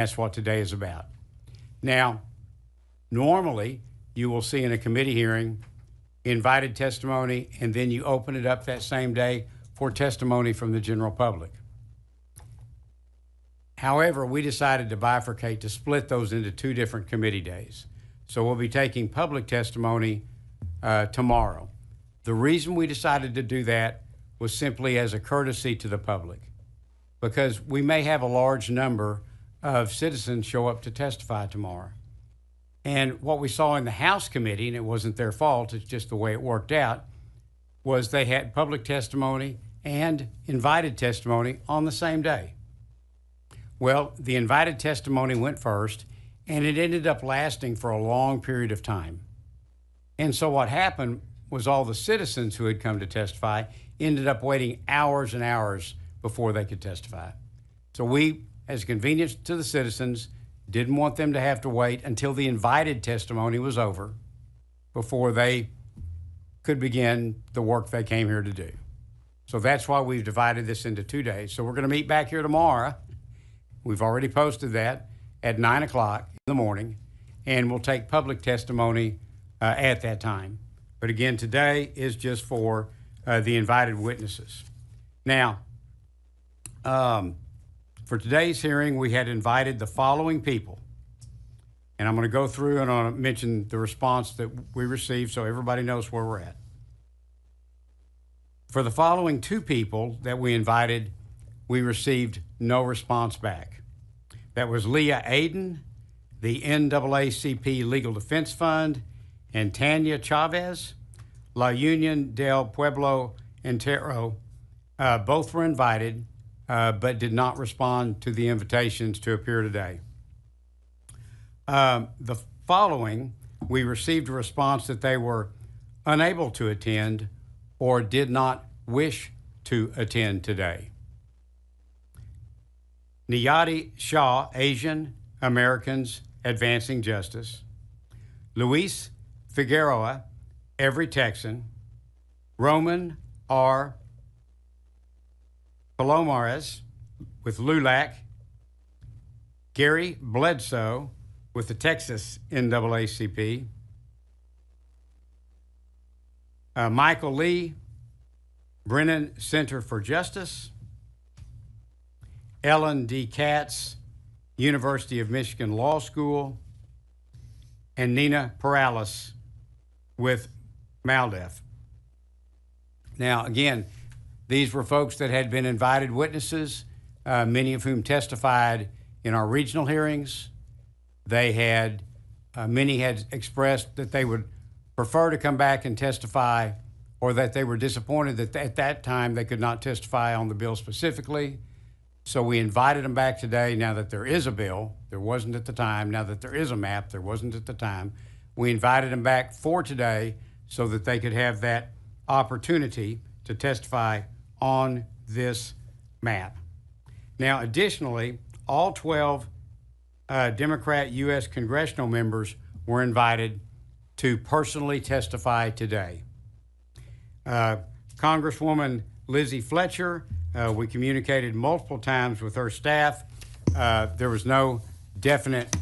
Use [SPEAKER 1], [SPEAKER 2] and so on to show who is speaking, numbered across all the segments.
[SPEAKER 1] That's what today is about. Now, normally you will see in a committee hearing invited testimony, and then you open it up that same day for testimony from the general public. However, we decided to bifurcate, to split those into two different committee days. So we'll be taking public testimony tomorrow. The reason we decided to do that was simply as a courtesy to the public, because we may have a large number of citizens show up to testify tomorrow. And what we saw in the House committee, and it wasn't their fault, it's just the way it worked out, was they had public testimony and invited testimony on the same day. Well, the invited testimony went first, and it ended up lasting for a long period of time. And so what happened was all the citizens who had come to testify ended up waiting hours and hours before they could testify. So we, as a convenience to the citizens, didn't want them to have to wait until the invited testimony was over before they could begin the work they came here to do. So that's why we've divided this into 2 days. So we're going to meet back here tomorrow. We've already posted that at 9 o'clock in the morning, and we'll take public testimony at that time. But again, today is just for the invited witnesses. Now, for today's hearing, we had invited the following people. And I'm going to go through and I'm going to mention the response that we received so everybody knows where we're at. For the following two people that we invited, we received no response back. That was Leah Aden, the NAACP Legal Defense Fund, and Tanya Chavez, La Union del Pueblo Entero. Both were invited, but did not respond to the invitations to appear today. The following, we received a response that they were unable to attend or did not wish to attend today. Niyati Shah, Asian Americans Advancing Justice. Luis Figueroa, Every Texan. Roman R. Palomares with LULAC. Gary Bledsoe with the Texas NAACP. Michael Lee, Brennan Center for Justice. Ellen D. Katz, University of Michigan Law School. And Nina Perales with MALDEF. Now, again, these were folks that had been invited witnesses, many of whom testified in our regional hearings. They had, many had expressed that they would prefer to come back and testify, or that they were disappointed that at that time they could not testify on the bill specifically. So we invited them back today now that there is a bill. There wasn't at the time. Now that there is a map, there wasn't at the time. We invited them back for today so that they could have that opportunity to testify on this map. Now, additionally, all 12 Democrat U.S. congressional members were invited to personally testify today. Congresswoman Lizzie Fletcher, we communicated multiple times with her staff. There was no definite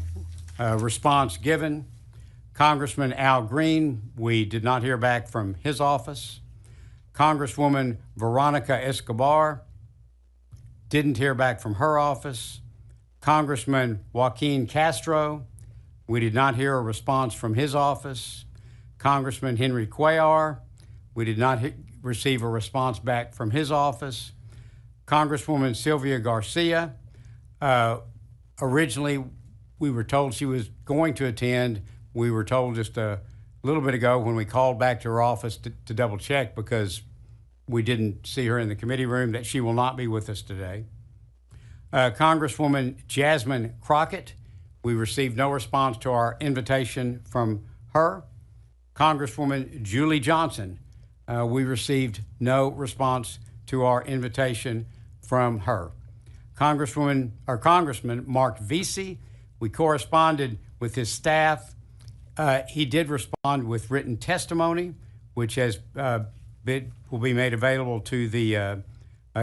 [SPEAKER 1] response given. Congressman Al Green, we did not hear back from his office. Congresswoman Veronica Escobar, didn't hear back from her office. Congressman Joaquin Castro, we did not hear a response from his office. Congressman Henry Cuellar, we did not receive a response back from his office. Congresswoman Sylvia Garcia, originally we were told she was going to attend. We were told just a little bit ago when we called back to her office to double check, because we didn't see her in the committee room, that she will not be with us today. Congresswoman Jasmine Crockett, we received no response to our invitation from her. Congresswoman Julie Johnson, we received no response to our invitation from her. Congressman Mark Vesey, we corresponded with his staff. He did respond with written testimony, which will be made available to the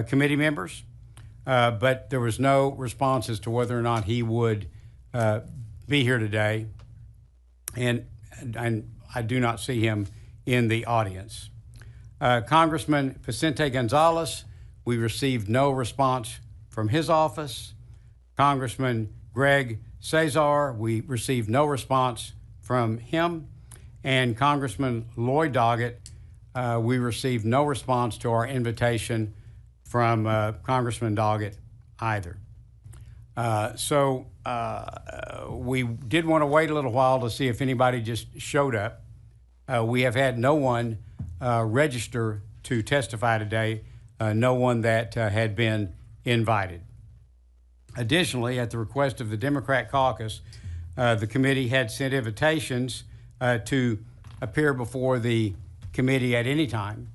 [SPEAKER 1] committee members. but there was no response as to whether or not he would be here today, and I do not see him in the audience. Congressman Vicente Gonzalez, we received no response from his office. Congressman Greg Cesar, we received no response from him. And Congressman Lloyd Doggett, we received no response to our invitation from Congressman Doggett either. So we did want to wait a little while to see if anybody just showed up. We have had no one register to testify today, no one that had been invited. Additionally, at the request of the Democrat caucus, the committee had sent invitations to appear before the committee at any time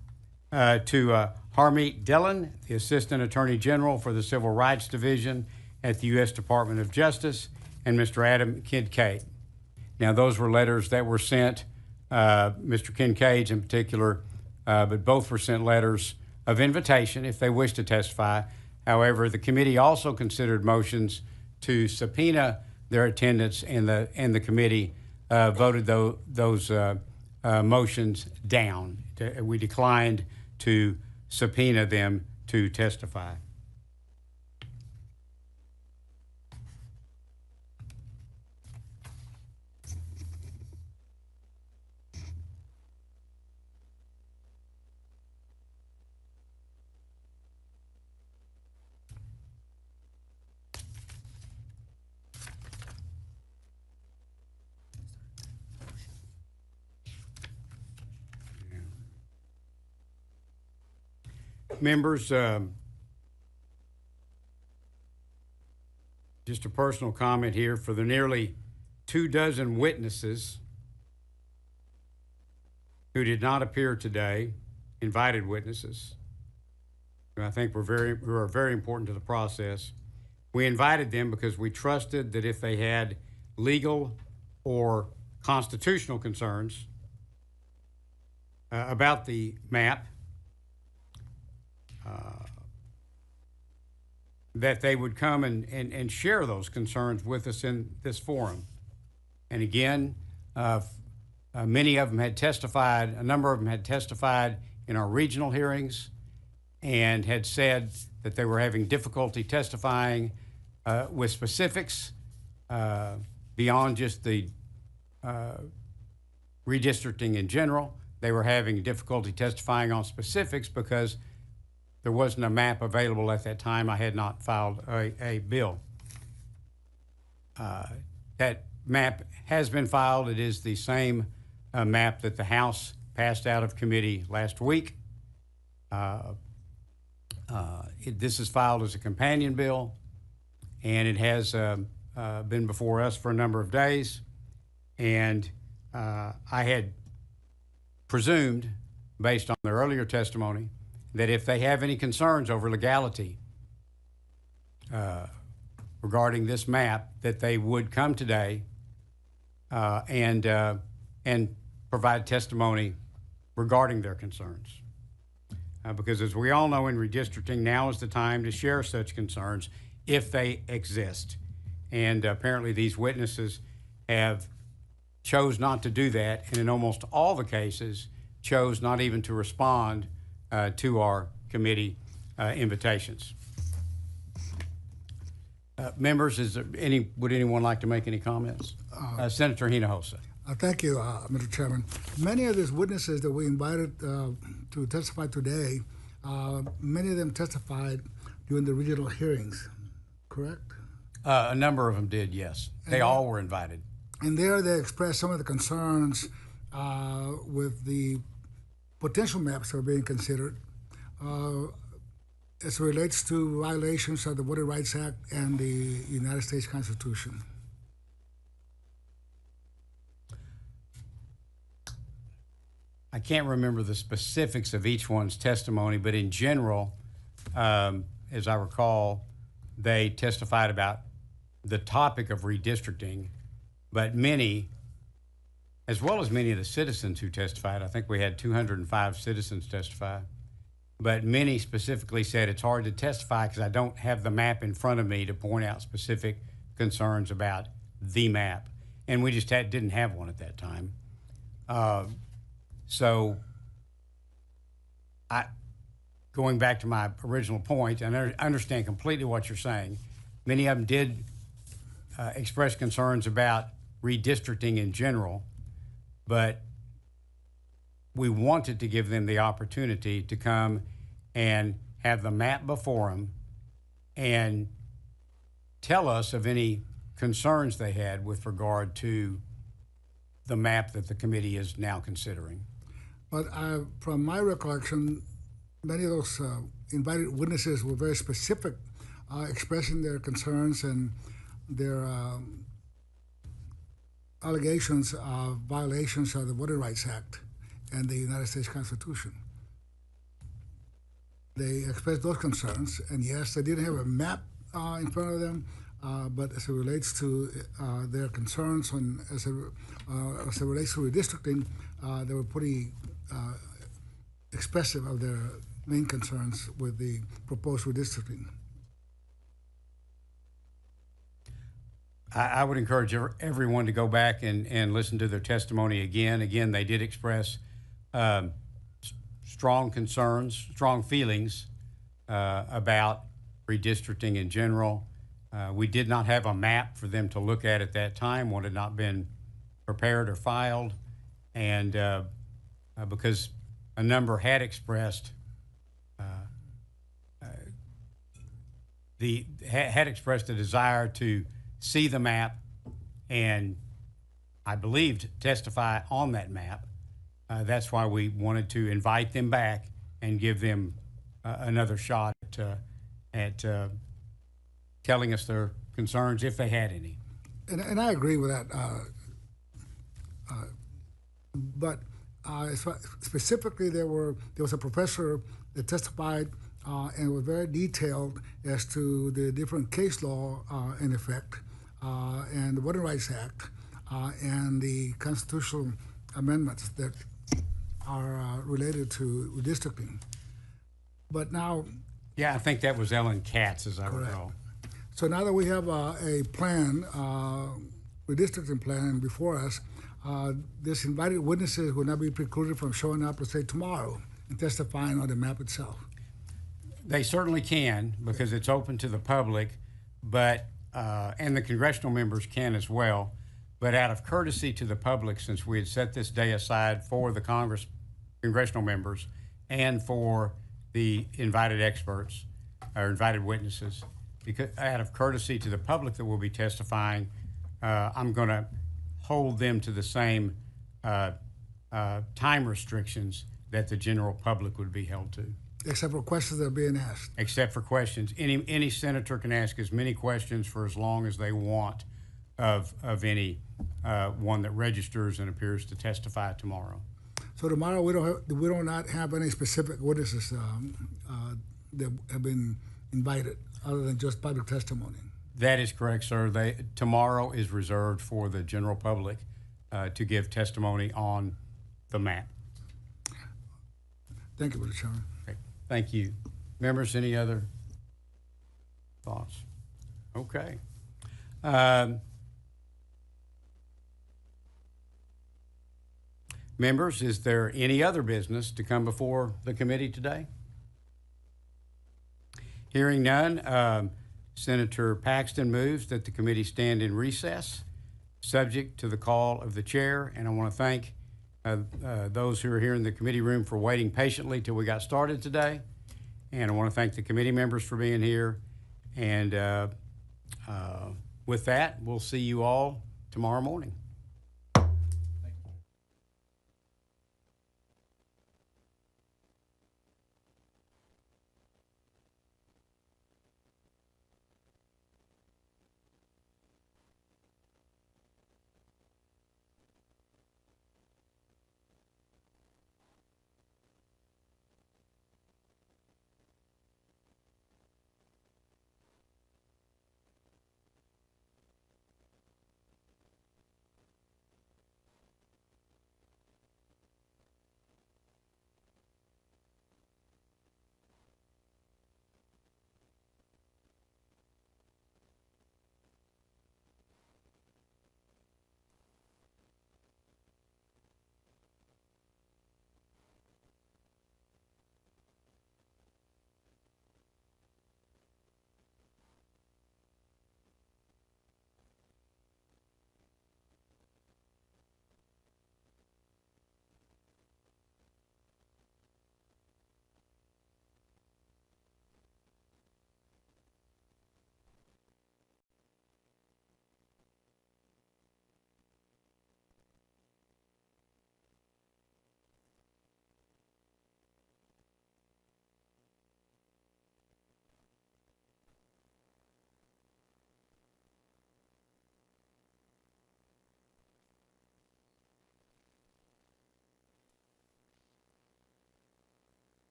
[SPEAKER 1] to Harmeet Dillon, the Assistant Attorney General for the Civil Rights Division at the U.S. Department of Justice, and Mr. Adam Kincaid. Now, those were letters that were sent, Mr. Kincaid's in particular, but both were sent letters of invitation if they wish to testify. However, the committee also considered motions to subpoena their attendance, and the committee voted those motions down. We declined to subpoena them to testify. Members, just a personal comment here. For the nearly 24 witnesses who did not appear today, invited witnesses, who I think who are very important to the process, we invited them because we trusted that if they had legal or constitutional concerns about the map, that they would come and share those concerns with us in this forum. And again, many of them had testified, a number of them had testified in our regional hearings and had said that they were having difficulty testifying with specifics beyond just the redistricting in general. They were having difficulty testifying on specifics because there wasn't a map available at that time. I had not filed a bill. That map has been filed. It is the same map that the House passed out of committee last week. This is filed as a companion bill, and it has been before us for a number of days. And I had presumed, based on their earlier testimony, that if they have any concerns over legality regarding this map, that they would come today and provide testimony regarding their concerns. Because as we all know in redistricting, now is the time to share such concerns if they exist. And apparently these witnesses have chose not to do that, and in almost all the cases chose not even to respond to our committee invitations. Members, would anyone like to make any comments? Senator Hinojosa.
[SPEAKER 2] Thank you, Mr. Chairman. Many of these witnesses that we invited to testify today, many of them testified during the regional hearings, correct?
[SPEAKER 1] A number of them did, yes. They all were invited.
[SPEAKER 2] And there they expressed some of the concerns with the potential maps that are being considered as it relates to violations of the Voting Rights Act and the United States Constitution.
[SPEAKER 1] I can't remember the specifics of each one's testimony, but in general, as I recall, they testified about the topic of redistricting, but many, as well as many of the citizens who testified, I think we had 205 citizens testify, but many specifically said it's hard to testify because I don't have the map in front of me to point out specific concerns about the map. And we just didn't have one at that time. So going back to my original point, and I understand completely what you're saying. Many of them did express concerns about redistricting in general, but we wanted to give them the opportunity to come and have the map before them and tell us of any concerns they had with regard to the map that the committee is now considering.
[SPEAKER 2] But from my recollection, many of those invited witnesses were very specific, expressing their concerns and their allegations of violations of the Voting Rights Act and the United States Constitution. They expressed those concerns, and yes, they didn't have a map in front of them, but as it relates to their concerns and as it relates to redistricting, they were pretty expressive of their main concerns with the proposed redistricting.
[SPEAKER 1] I would encourage everyone to go back and listen to their testimony again. Again, they did express strong concerns, strong feelings about redistricting in general. We did not have a map for them to look at that time. One had not been prepared or filed, and because a number had expressed a desire to see the map and, I believed, testify on that map. That's why we wanted to invite them back and give them another shot at telling us their concerns if they had any.
[SPEAKER 2] And I agree with that. But specifically, there was a professor that testified and was very detailed as to the different case law in effect, and the Voting Rights Act, and the constitutional amendments that are related to redistricting. But now...
[SPEAKER 1] Yeah, I think that was Ellen Katz, as I
[SPEAKER 2] correct.
[SPEAKER 1] recall.
[SPEAKER 2] So now that we have a plan, redistricting plan before us, these invited witnesses will not be precluded from showing up, let's say, tomorrow and testifying on the map itself.
[SPEAKER 1] They certainly can, because it's open to the public, but and the congressional members can as well. But out of courtesy to the public, since we had set this day aside for the congressional members and for the invited experts or invited witnesses, because out of courtesy to the public that will be testifying, I'm going to hold them to the same time restrictions that the general public would be held to.
[SPEAKER 2] Except for questions that are being asked.
[SPEAKER 1] Except for questions. Any senator can ask as many questions for as long as they want of any one that registers and appears to testify tomorrow.
[SPEAKER 2] So tomorrow we do not have any specific witnesses that have been invited, other than just public testimony.
[SPEAKER 1] That is correct, sir. Tomorrow is reserved for the general public to give testimony on the map.
[SPEAKER 2] Thank you, Mr. Chairman.
[SPEAKER 1] Okay. Thank you. Members, any other thoughts? Okay. Members, is there any other business to come before the committee today? Hearing none, Senator Paxton moves that the committee stand in recess, subject to the call of the chair. And I want to thank those who are here in the committee room for waiting patiently till we got started today. And I want to thank the committee members for being here. And with that, we'll see you all tomorrow morning.